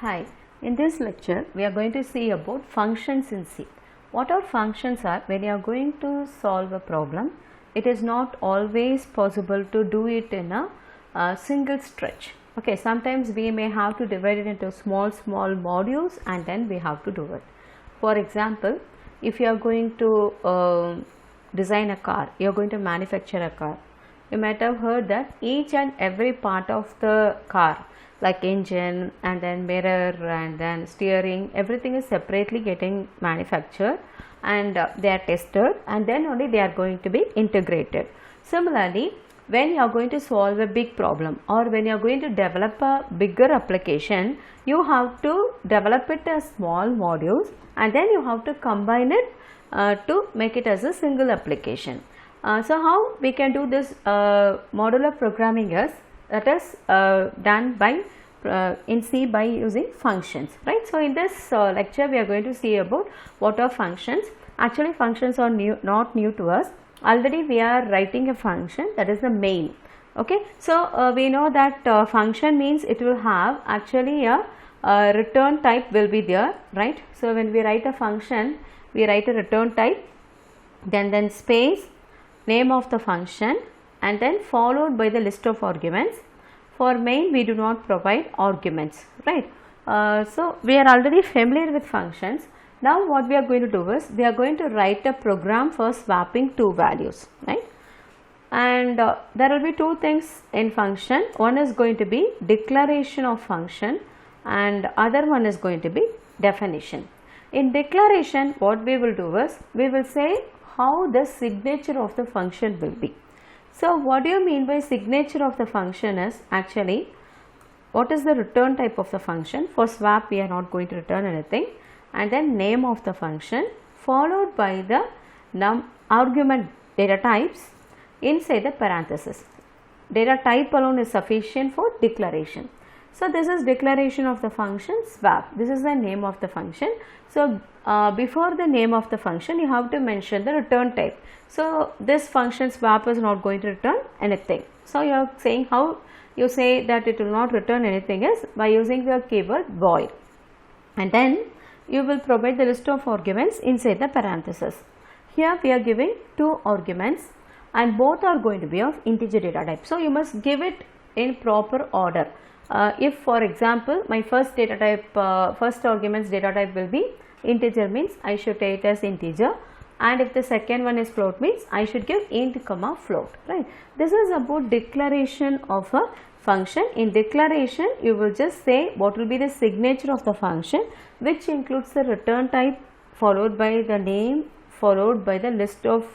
Hi, in this lecture we are going to see about functions in C. What are functions are? When you are going to solve a problem, it is not always possible to do it in a single stretch. Okay, sometimes we may have to divide it into small modules and then we have to do it. For example, if you are going to design a car, you are going to manufacture a car. You might have heard that each and every part of the car, like engine and then mirror and then steering, everything is separately getting manufactured and they are tested and then only they are going to be integrated. Similarly, when you are going to solve a big problem or when you are going to develop a bigger application, you have to develop it as small modules and then you have to combine it to make it as a single application. So how we can do this modular programming is that is done by in C by using functions, right? So in this lecture we are going to see about what are functions. Actually functions are not new to us. Already we are writing a function, that is the main. Okay, so we know that function means it will have actually a return type will be there, right? So when we write a function, we write a return type, then space, name of the function and then followed by the list of arguments. For main we do not provide arguments, right? So we are already familiar with functions. Now what we are going to do is we are going to write a program for swapping two values, right? And there will be two things in function. One is going to be declaration of function and other one is going to be definition. In declaration what we will do is we will say how the signature of the function will be. So what do you mean by signature of the function is actually what is the return type of the function. For swap we are not going to return anything and then name of the function followed by the argument data types inside the parenthesis. Data type alone is sufficient for declaration. So this is declaration of the function swap. This is the name of the function. So before the name of the function you have to mention the return type. So this function swap is not going to return anything. So you are saying how you say that it will not return anything is by using the keyword void and then you will provide the list of arguments inside the parenthesis. Here we are giving two arguments and both are going to be of integer data type. So you must give it in proper order. If for example my first data type, first arguments data type will be integer means I should take it as integer, and if the second one is float means I should give int comma float, right? This is about declaration of a function. In declaration you will just say what will be the signature of the function, which includes the return type followed by the name followed by the list of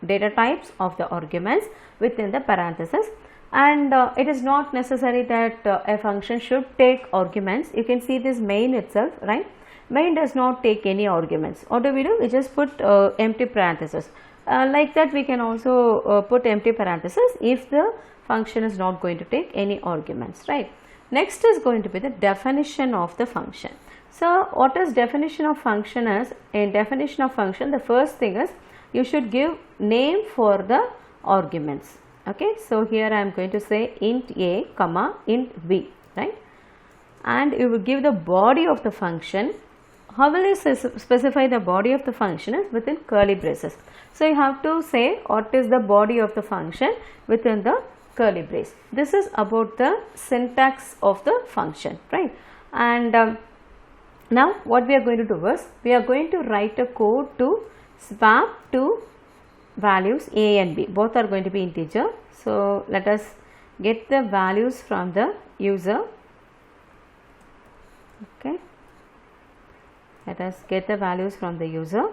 data types of the arguments within the parenthesis. And it is not necessary that a function should take arguments. You can see this main itself, right? Main does not take any arguments. What do? We just put empty parenthesis. Like that we can also put empty parenthesis if the function is not going to take any arguments, right? Next is going to be the definition of the function. So what is definition of function is, in definition of function the first thing is you should give name for the arguments. Okay, so here I am going to say int a comma int b, right? And you will give the body of the function. How will you specify the body of the function is within curly braces. So you have to say what is the body of the function within the curly brace. This is about the syntax of the function, right? And now what we are going to do is we are going to write a code to swap two values a and b. Both are going to be integer. So let us get the values from the user. Okay, let us get the values from the user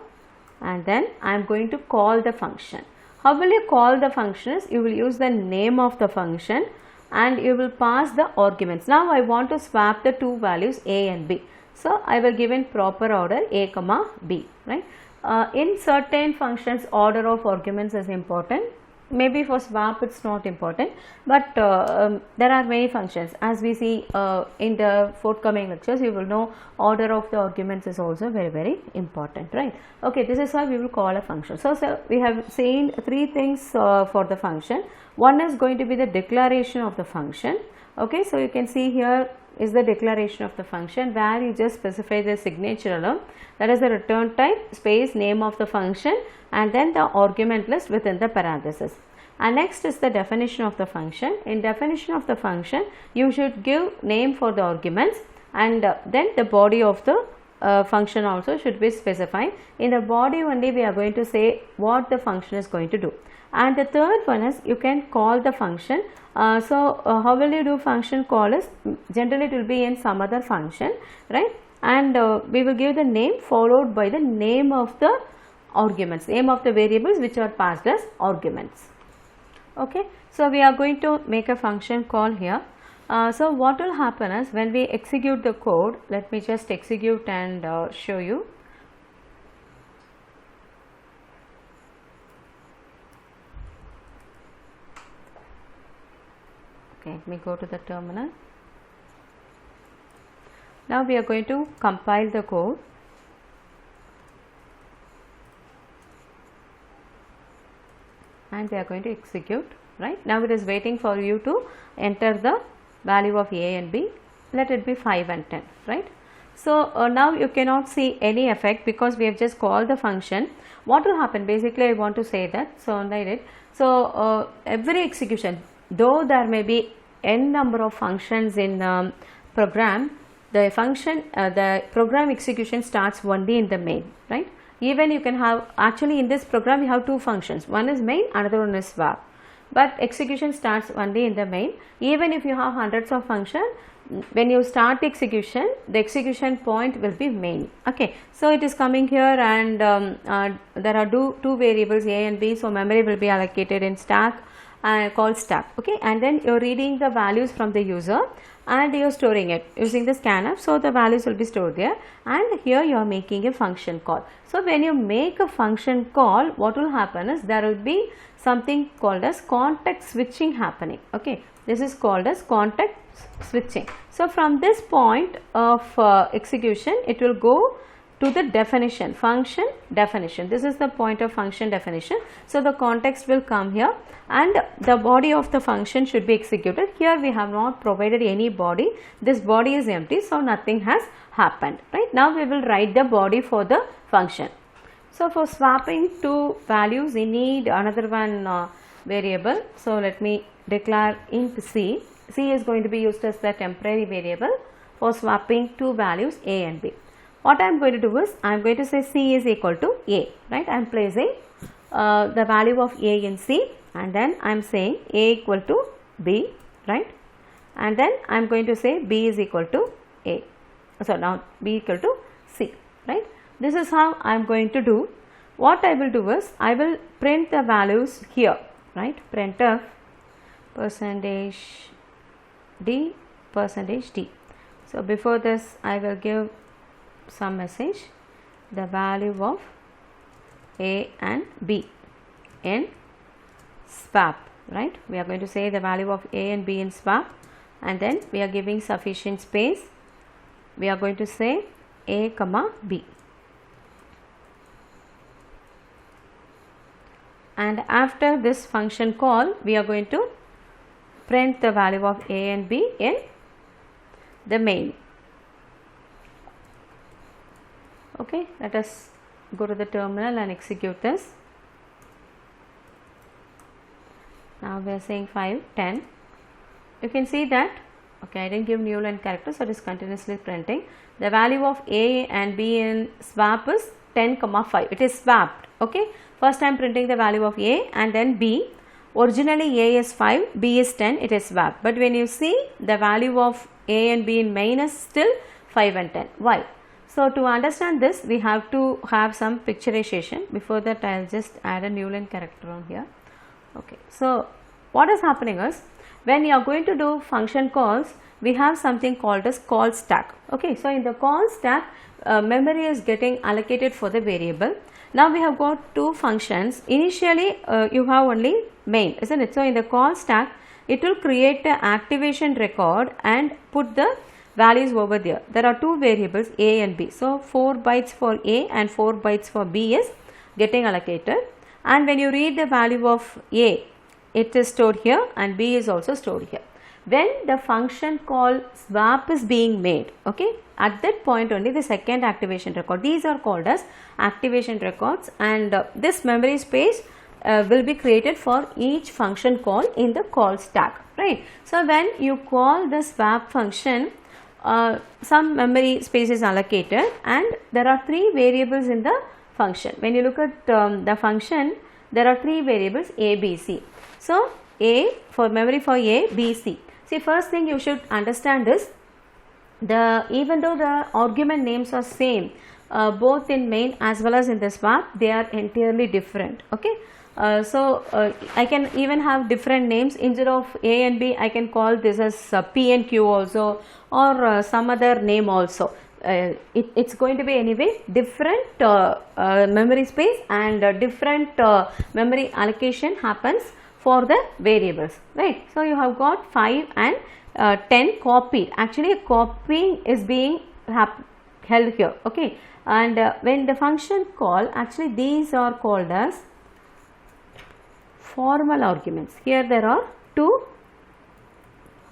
and then I am going to call the function. How will you call the function is you will use the name of the function and you will pass the arguments. Now I want to swap the two values a and b. So I will give in proper order a comma b, right? In certain functions order of arguments is important. Maybe for swap it's not important, but there are many functions. As we see in the forthcoming lectures, you will know order of the arguments is also very important, right? Okay, this is how we will call a function. So we have seen three things for the function. One is going to be the declaration of the function. Okay, so you can see here is the declaration of the function, where you just specify the signature alone, that is the return type space name of the function and then the argument list within the parenthesis. And next is the definition of the function. In definition of the function, you should give name for the arguments, and then the body of the function also should be specified. In the body only we are going to say what the function is going to do. And the third one is you can call the function. How will you do function call is, generally it will be in some other function, right? And we will give the name followed by the name of the arguments, name of the variables which are passed as arguments. Okay, so we are going to make a function call here. So what will happen is, when we execute the code, let me just execute and show you. Okay, let me go to the terminal. Now we are going to compile the code. And we are going to execute, right? Now it is waiting for you to enter the value of a and b. Let it be 5 and 10, right? So now you cannot see any effect because we have just called the function. What will happen? Basically I want to say that, so I did. So every execution, though there may be n number of functions in program, the function, the program execution starts only in the main, right? Even you can have, actually in this program you have two functions, one is main, another one is swap, but execution starts only in the main. Even if you have hundreds of functions, when you start execution, the execution point will be main. Okay, so it is coming here, and there are two variables a and b, so memory will be allocated in stack called stack. Okay, and then you are reading the values from the user and you are storing it using the scanf, so the values will be stored there, and here you are making a function call. So when you make a function call, what will happen is there will be something called as context switching happening. Okay, this is called as context switching. So from this point of execution, it will go to the definition, function definition. This is the point of function definition. So the context will come here and the body of the function should be executed. Here we have not provided any body. This body is empty, so nothing has happened, right? Now we will write the body for the function. So for swapping two values, we need another one variable. So let me declare int c. C is going to be used as the temporary variable for swapping two values a and b. What I am going to do is, I am going to say c is equal to a, right? I am placing the value of a in c, and then I am saying a equal to b, right? And then I am going to say b is equal to a. So now b equal to c, right? This is how I am going to do. What I will do is, I will print the values here, right? Printf %d %d. So before this I will give some message, the value of a and b in swap, right? We are going to say the value of a and b in swap, and then we are giving sufficient space. We are going to say a comma b, and after this function call we are going to print the value of a and b in the main. Okay, let us go to the terminal and execute this. Now we are saying 5, 10. You can see that, okay, I didn't give new line character, so it is continuously printing. The value of a and b in swap is 10, 5. It is swapped. Okay, first I am printing the value of a and then b. Originally a is 5, b is 10, it is swapped. But when you see, the value of a and b in main is still 5 and 10. Why? So to understand this, we have to have some picturization. Before that, I will just add a new line character on here. Okay, so what is happening is, when you are going to do function calls, we have something called as call stack. Okay, so in the call stack, memory is getting allocated for the variable. Now we have got two functions. Initially, you have only main, isn't it? So in the call stack, it will create the activation record and put the values over there. There are two variables a and b. So 4 bytes for a and 4 bytes for b is getting allocated. And when you read the value of a, it is stored here and b is also stored here. when the function call swap is being made, okay, at that point only the second activation record, these are called as activation records, and this memory space will be created for each function call in the call stack, right. So when you call the swap function, some memory space is allocated and there are 3 variables in the function. When you look at the function, there are 3 variables A, B, C. So A for memory for A, B, C. See, first thing you should understand is, even though the argument names are same, both in main as well as in the swap, they are entirely different, okay. I can even have different names. Instead of A and B, I can call this as P and Q also, or some other name also. It's going to be anyway different memory space, and different memory allocation happens for the variables, right. So you have got 5 and 10 copied. Actually a copying is being held here, okay. And when the function call, actually these are called as formal arguments. Here there are 2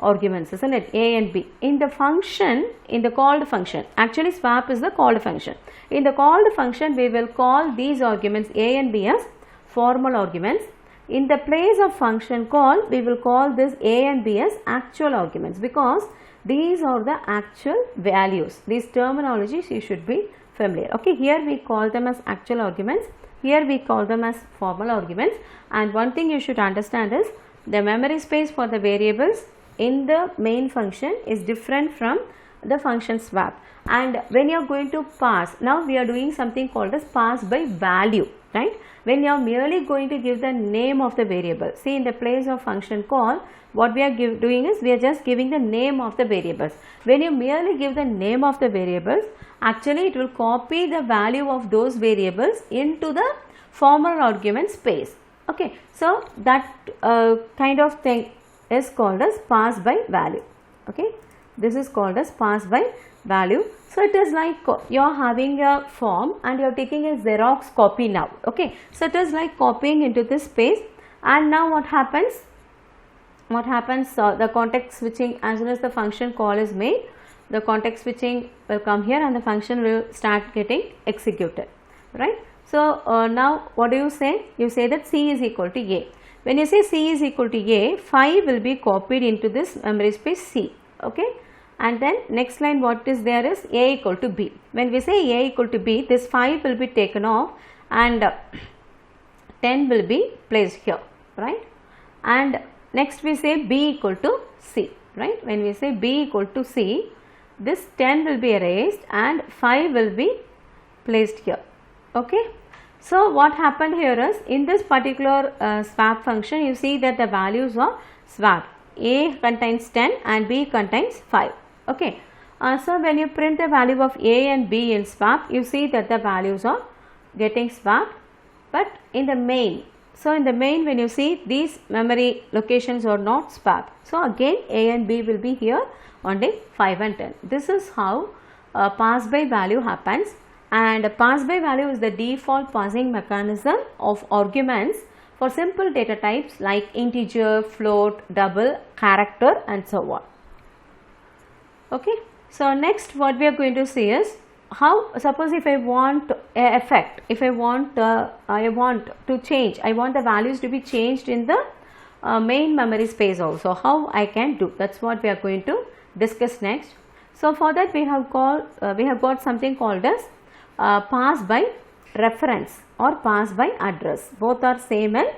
arguments, isn't it, A and B. In the function, in the called function, actually swap is the called function. In the called function, we will call these arguments A and B as formal arguments. In the place of function call, we will call this A and B as actual arguments, because these are the actual values. These terminologies you should be familiar, okay. Here we call them as actual arguments, here we call them as formal arguments. And one thing you should understand is, the memory space for the variables in the main function is different from the function swap. And when you are going to pass, now we are doing something called as pass by value, right. When you are merely going to give the name of the variable, see, in the place of function call, what we are doing is, we are just giving the name of the variables. When you merely give the name of the variables, actually it will copy the value of those variables into the formal argument space, okay. So that kind of thing is called as pass by value, okay. This is called as pass by value. So it is like you are having a form and you are taking a Xerox copy now, okay. So it is like copying into this space, and now what happens? The context switching, as soon as the function call is made, the context switching will come here and the function will start getting executed, right. So now what do you say? You say that C is equal to A. When you say C is equal to A, 5 will be copied into this memory space C, okay. And then next line what is there is A equal to B. When we say A equal to B, this 5 will be taken off and 10 will be placed here, right. And next we say B equal to C, right. When we say B equal to C, this 10 will be erased and 5 will be placed here, okay. So what happened here is, in this particular swap function, you see that the values are swapped. A contains 10 and B contains 5, okay. So when you print the value of A and B in swap, you see that the values are getting swapped, but in the main. So in the main, when you see, these memory locations are not swapped. So again A and B will be here only 5 and 10. This is how pass by value happens. And pass by value is the default passing mechanism of arguments for simple data types like integer, float, double, character, and so on. Okay. So next what we are going to see is how, suppose if I want a effect, if I want the values to be changed in the main memory space also, how I can do. That's what we are going to discuss next. So for that we have got something called as pass by reference or pass by address. Both are same in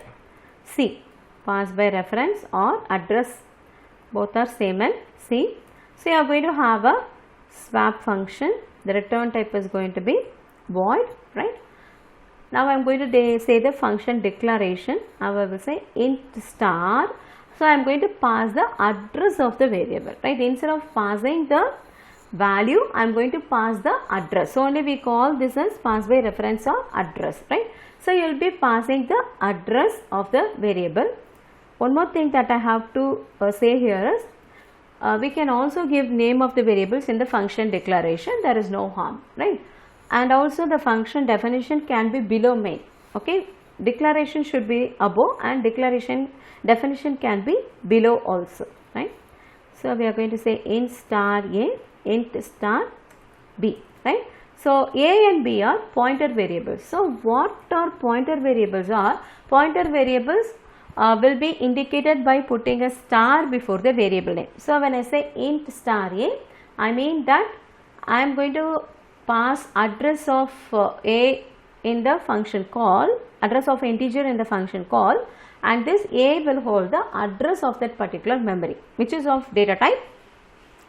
C. Pass by reference or address, both are same in C. So you are going to have a swap function. The return type is going to be void, right. Now I am going to say the function declaration. Now I will say int star. So I am going to pass the address of the variable, right. Instead of passing the value, I am going to pass the address. So only we call this as pass by reference or address, right. So you will be passing the address of the variable. One more thing that I have to say here is, we can also give name of the variables in the function declaration. There is no harm, right. And also the function definition can be below main, okay. Declaration should be above and definition can be below also, right. So we are going to say int star A, int star B, right? So A and B are pointer variables. So what are pointer variables are? Pointer variables will be indicated by putting a star before the variable name. So when I say int star A, I mean that I am going to pass address of A in the function call, address of integer in the function call, and this A will hold the address of that particular memory, which is of data type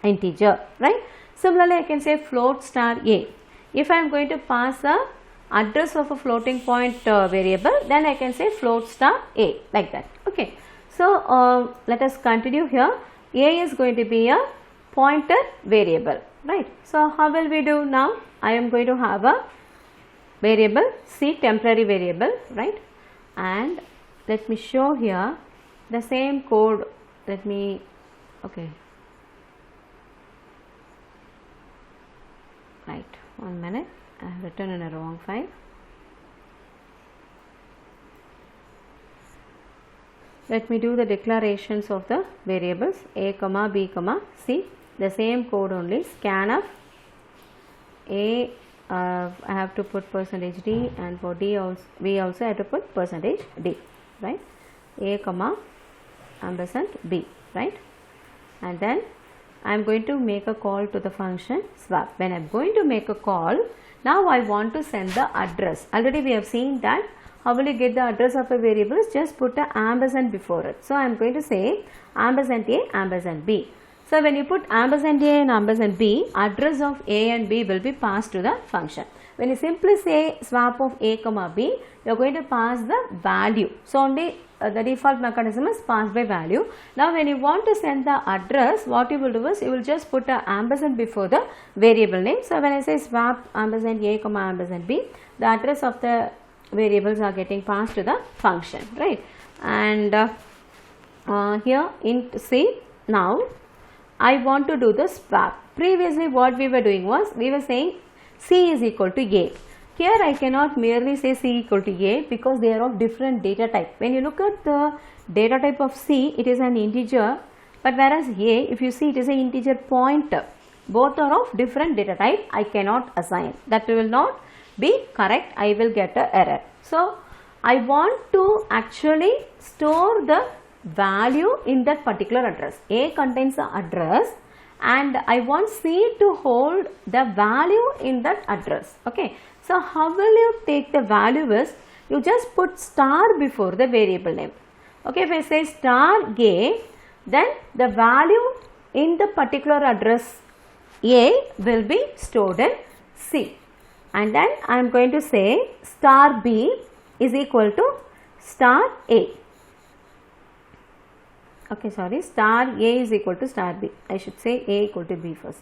integer, right? Similarly, I can say float star A. If I am going to pass a address of a floating point variable, then I can say float star A, like that. Okay. So let us continue here. A is going to be a pointer variable, right? So how will we do now? I am going to have a variable C, temporary variable, right? And let me show here the same code. Let me, okay, right, 1 minute, I have written in a wrong file. Let me do the declarations of the variables A, B, C, the same code only. Scanf A, I have to put %d, and for D also, we also have to put %d, right? A, ampersand B, right? And then I am going to make a call to the function swap. When I am going to make a call, now I want to send the address. Already we have seen that how will you get the address of a variable? Just put a ampersand before it. So I am going to say ampersand A, ampersand B. So when you put ampersand A and ampersand B, address of A and B will be passed to the function. When you simply say swap of A, B, you are going to pass the value. So only the default mechanism is pass by value. Now when you want to send the address, what you will do is you will just put a ampersand before the variable name. So when I say swap ampersand A, ampersand B, the address of the variables are getting passed to the function, right? And here int C, now I want to do the swap. Previously what we were doing was, we were saying C is equal to A. Here I cannot merely say C equal to A because they are of different data type. When you look at the data type of C, it is an integer, but whereas A, if you see, it is an integer pointer. Both are of different data type. I cannot assign. That will not be correct. I will get an error. So I want to actually store the value in that particular address. A contains the address and I want C to hold the value in that address. Okay. So how will you take the value is, you just put star before the variable name. Okay. If I say star A, then the value in the particular address A will be stored in C. And then I am going to say star B is equal to star A. Okay, sorry, star A is equal to star B. I should say A equal to B first.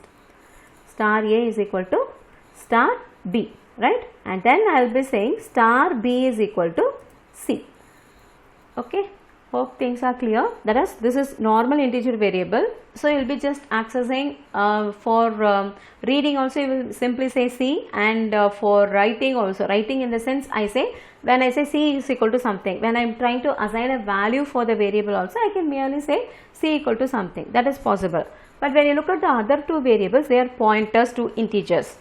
Star A is equal to star B, right? And then I will be saying star B is equal to C. Okay, hope things are clear. That is, this is normal integer variable. So you will be just accessing for reading also you will simply say C, and for writing also, writing in the sense I say, when I say C is equal to something, when I am trying to assign a value for the variable also, I can merely say C equal to something. That is possible. But when you look at the other two variables, they are pointers to integers,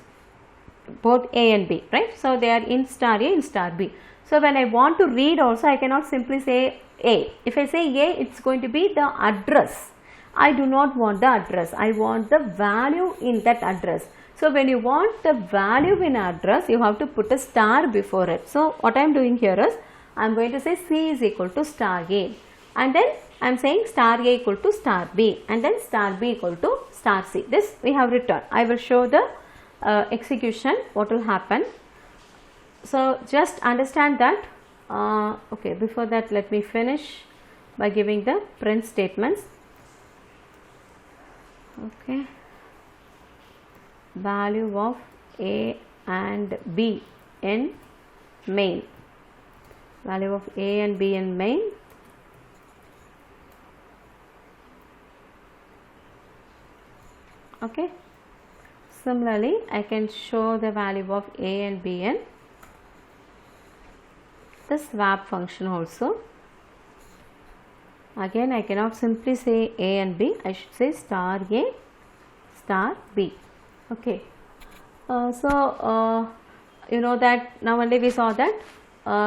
both A and B, right? So they are int star A, int star B. So when I want to read also, I cannot simply say A. If I say A, it's going to be the address. I do not want the address. I want the value in that address. So when you want the value in address, you have to put a star before it. So what I am doing here is, I am going to say C is equal to star A, and then I am saying star A equal to star B, and then star B equal to star C. This we have written. I will show the execution, what will happen. So just understand that. Okay, before that let me finish by giving the print statements. Okay, value of A and B in main, value of A and B in main, okay. Similarly, I can show the value of A and B in the swap function also. Again I cannot simply say A and B, I should say star A star B. Okay. You know that now only we saw that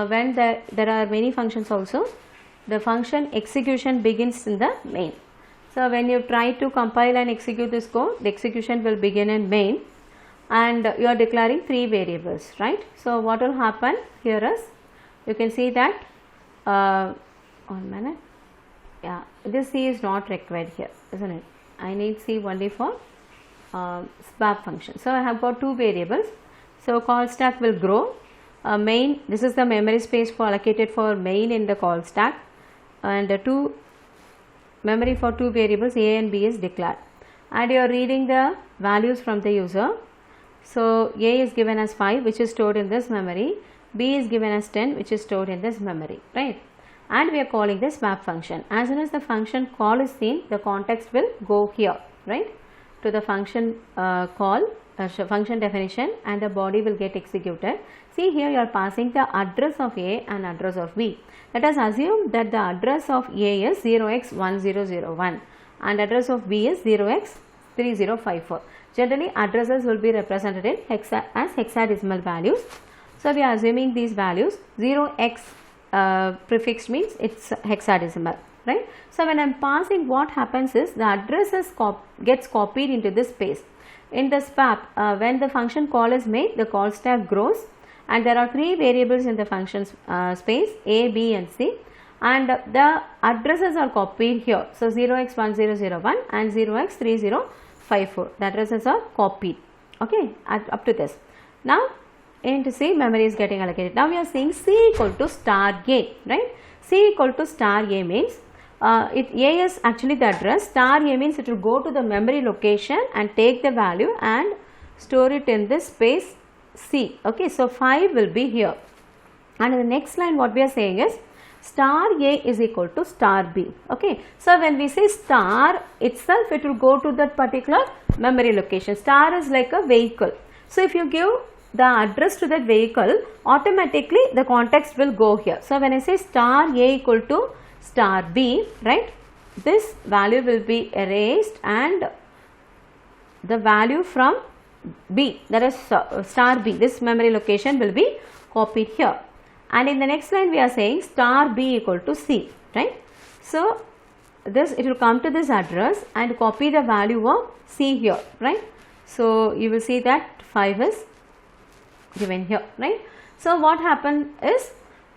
when there are many functions also, the function execution begins in the main. So when you try to compile and execute this code, the execution will begin in main, and you are declaring 3 variables, right? So what will happen here is, you can see that 1 minute, yeah, this C is not required here, isn't it? I need C only for swap function. So I have got 2 variables. So call stack will grow. Main, this is the memory space for allocated for main in the call stack, and the memory for 2 variables A and B is declared, and you are reading the values from the user. So A is given as 5, which is stored in this memory, B is given as 10, which is stored in this memory, right? And we are calling this swap function. As soon as the function call is seen, the context will go here, right, to the function call, function definition, and the body will get executed. See here, you are passing the address of A and address of B. Let us assume that the address of A is 0x1001 and address of B is 0x3054. Generally addresses will be represented in as hexadecimal values. So we are assuming these values. 0x prefix means it's hexadecimal, right? So when I am passing, what happens is the addresses gets copied into this space. In the swap, when the function call is made, the call stack grows, and there are 3 variables in the function space, A, B and C, and the addresses are copied here. So 0x1001 and 0x3054, the addresses are copied, okay, up to this. Now into C, memory is getting allocated. Now we are saying C equal to star A, right? C equal to star A means A is actually the address, star A means it will go to the memory location and take the value and store it in this space C. Okay, so 5 will be here, and in the next line what we are saying is star A is equal to star B. Okay, so when we say star itself, it will go to that particular memory location. Star is like a vehicle, so if you give the address to that vehicle, automatically the context will go here. So when I say star A equal to star B, right, this value will be erased and the value from B, that is star B, this memory location will be copied here, and in the next line we are saying star B equal to C, right? So this, it will come to this address and copy the value of C here, right? So you will see that 5 is given here, right? So what happened is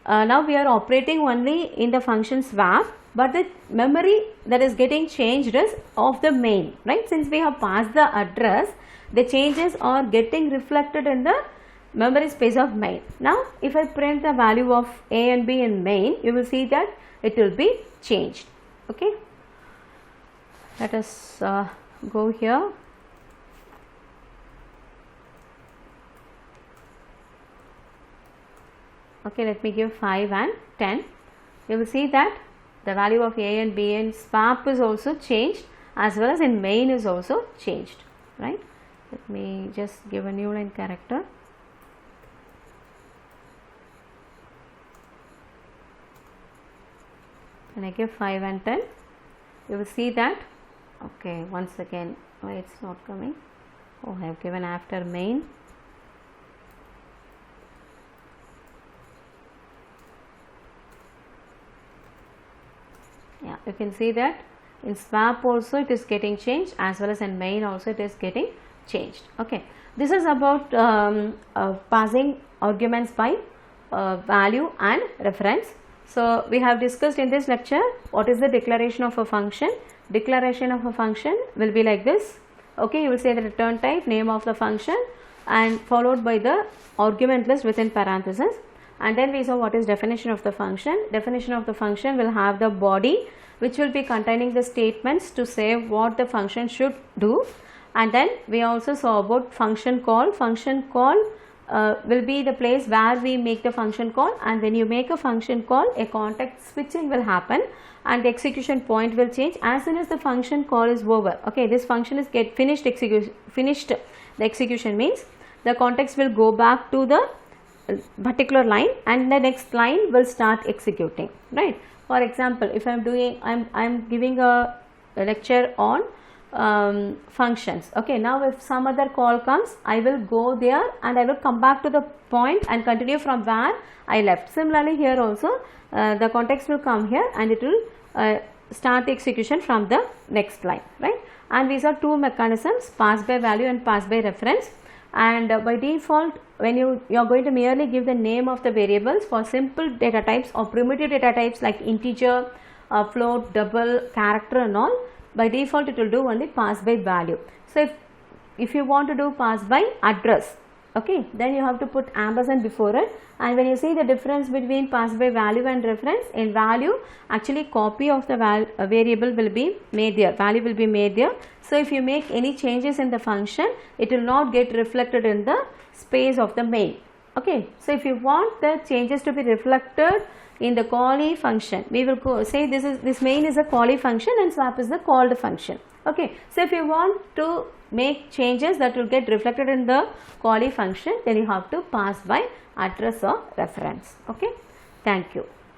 now we are operating only in the function swap, but the memory that is getting changed is of the main, right? Since we have passed the address, the changes are getting reflected in the memory space of main. Now if I print the value of A and B in main, you will see that it will be changed. Okay, let us go here. Okay, let me give 5 and 10. You will see that the value of A and B in swap is also changed, as well as in main is also changed, right? Let me just give a new line character. When I give 5 and 10, you will see that, okay, once again, why it's not coming? Oh, I have given after main. Yeah, you can see that in swap also it is getting changed, as well as in main also it is getting changed. Okay, this is about passing arguments by value and reference. So we have discussed in this lecture what is the declaration of a function. Declaration of a function will be like this. Okay, you will say the return type, name of the function, and followed by the argument list within parentheses. And then we saw what is definition of the function. Definition of the function will have the body, which will be containing the statements to say what the function should do. And then we also saw about function call. Function call will be the place where we make the function call, and when you make a function call, a context switching will happen and the execution point will change as soon as the function call is over. Okay, this function is finished. The execution means the context will go back to the particular line and the next line will start executing, right? For example, if I'm giving a lecture on functions. Okay, now if some other call comes, I will go there and I will come back to the point and continue from where I left. Similarly, here also the context will come here and it will start the execution from the next line, right? And these are two mechanisms, pass by value and pass by reference. And by default, when you are going to merely give the name of the variables for simple data types or primitive data types like integer, float, double, character and all, by default it will do only pass by value. So if you want to do pass by address, okay, then you have to put ampersand before it. And when you see the difference between pass by value and reference, in value actually copy of the variable will be made there, value will be made there. So if you make any changes in the function, it will not get reflected in the space of the main. Okay, so if you want the changes to be reflected in the callee function, we will say this main is a callee function and swap is the called function. Okay, so if you want to make changes that will get reflected in the callee function, then you have to pass by address or reference. Okay, thank you.